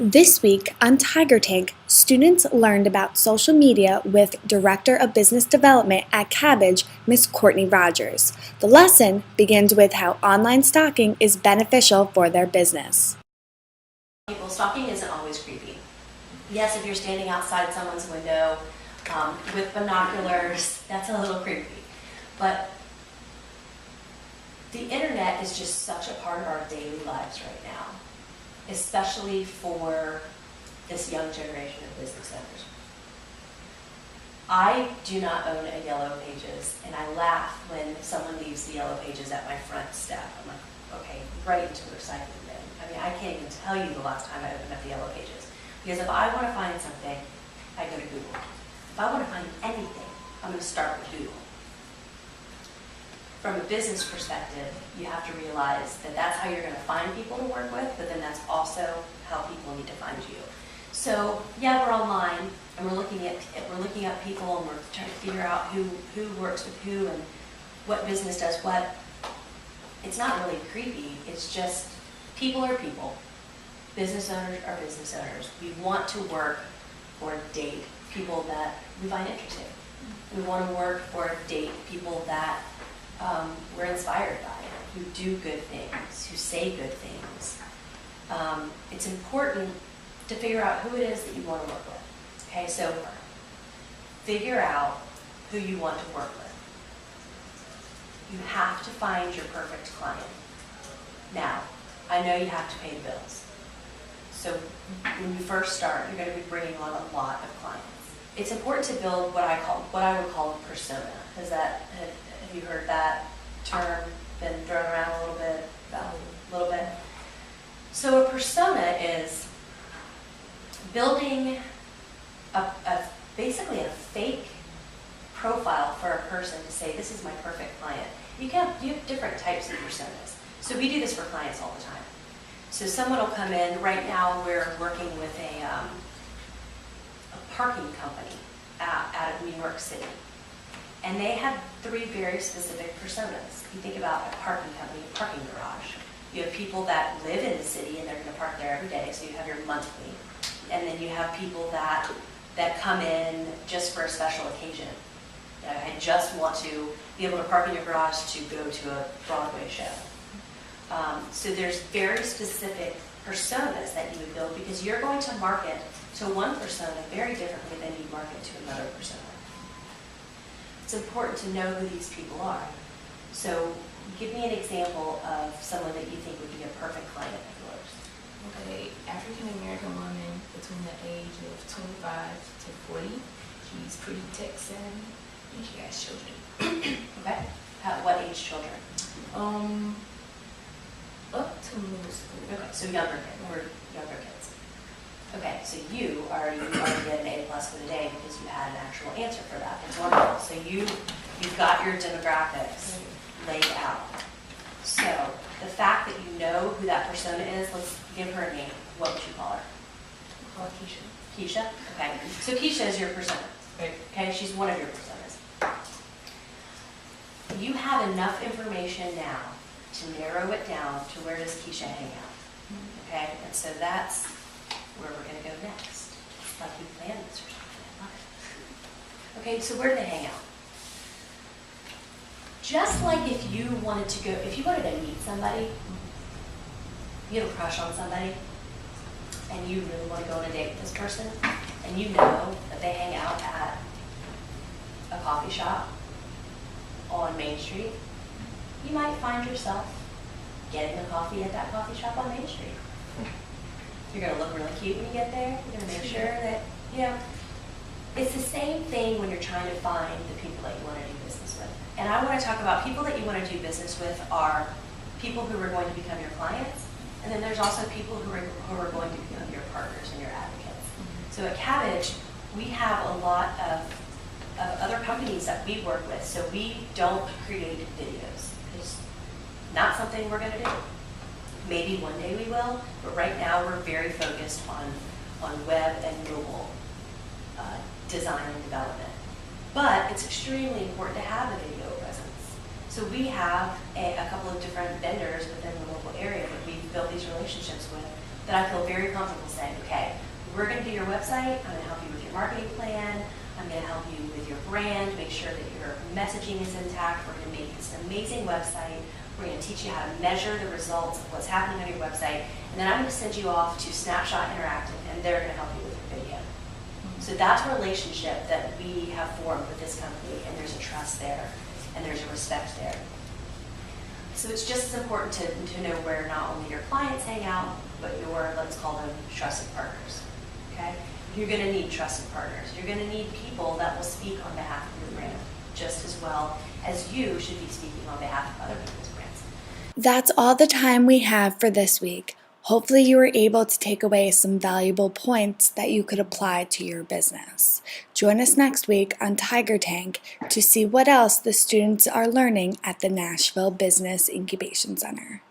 This week on Tiger Tank, students learned about social media with Director of Business Development at Cabbage, Miss Courteny Rogers. The lesson begins with how online stalking is beneficial for their business. Stalking isn't always creepy. Yes, if you're standing outside someone's window with binoculars, that's a little creepy. But the internet is just such a part of our daily lives right now, especially for this young generation of business owners. I do not own a Yellow Pages, and I laugh when someone leaves the Yellow Pages at my front step. I'm like, okay, right into the recycling bin. I mean, I can't even tell you the last time I opened up the Yellow Pages. Because if I want to find something, I go to Google. If I want to find anything, I'm going to start with Google. From a business perspective, you have to realize that that's how you're going to find people to work with, but then that's also how people need to find you. So yeah, we're online and we're looking at people and we're trying to figure out who works with who and what business does what. It's not really creepy. It's just people are people. Business owners are business owners. We want to work or date people that we find interesting. We want to work or date people that we're inspired by, who do good things, who say good things. It's important to figure out who it is that you want to work with. Okay, so figure out who you want to work with. You have to find your perfect client. Now, I know you have to pay the bills. So when you first start, you're going to be bringing on a lot of clients. It's important to build what I would call a persona. Have you heard that term been thrown around a little bit? So a persona is building basically a fake profile for a person to say, this is my perfect client. You have different types of personas. So we do this for clients all the time. So someone will come in. Right now we're working with a parking company out of New York City. And they have three very specific personas. You think about a parking company, a parking garage. You have people that live in the city and they're going to park there every day, so you have your monthly. And then you have people that come in just for a special occasion. I just want to be able to park in your garage to go to a Broadway show. So there's very specific personas that you would build because you're going to market to one persona very differently than you market to another persona. It's important to know who these people are. So give me an example of someone that you think would be a perfect client of yours. Okay, African-American woman between the age of 25 to 40. She's pretty tech-savvy and she has children. Okay. What age children? Up to middle school. Okay, so younger kids. Okay, so you already get an A+ for the day because you had an actual answer for that. It's wonderful. So you've got your demographics laid out. So the fact that you know who that persona is, let's give her a name. What would you call her? Call her Keisha. Keisha? Okay. So Keisha is your persona. Right. Okay, she's one of your personas. You have enough information now to narrow it down to where does Keisha hang out. Okay, and so that's where we're going to go next. It's like you planned this or something. I love it. Okay, so where do they hang out? Just like if you wanted to meet somebody, you have a crush on somebody, and you really want to go on a date with this person, and you know that they hang out at a coffee shop on Main Street, you might find yourself getting a coffee at that coffee shop on Main Street. You're going to look really cute when you get there. You're going to make sure that, it's the same thing when you're trying to find the people that you want to do business with. And I want to talk about people that you want to do business with are people who are going to become your clients, and then there's also people who are going to become your partners and your advocates. So at Cabbage, we have a lot of other companies that we work with, so we don't create videos. It's not something we're going to do. Maybe one day we will, but right now we're very focused on web and mobile design and development. But it's extremely important to have a video presence. So we have a couple of different vendors within the local area that we've built these relationships with that I feel very comfortable saying, okay, we're going to do your website, I'm going to help you with your marketing plan, I'm going to help you with your brand, make sure that your messaging is intact, we're going to make this an amazing website, we're going to teach you how to measure the results of what's happening on your website, and then I'm going to send you off to Snapshot Interactive, and they're going to help you with your video. So that's a relationship that we have formed with this company, and there's a trust there, and there's a respect there. So it's just as important to know where not only your clients hang out, but your, let's call them, trusted partners, okay? You're going to need trusted partners. You're going to need people that will speak on behalf of your brand just as well as you should be speaking on behalf of other people's brands. That's all the time we have for this week. Hopefully you were able to take away some valuable points that you could apply to your business. Join us next week on Tiger Tank to see what else the students are learning at the Nashville Business Incubation Center.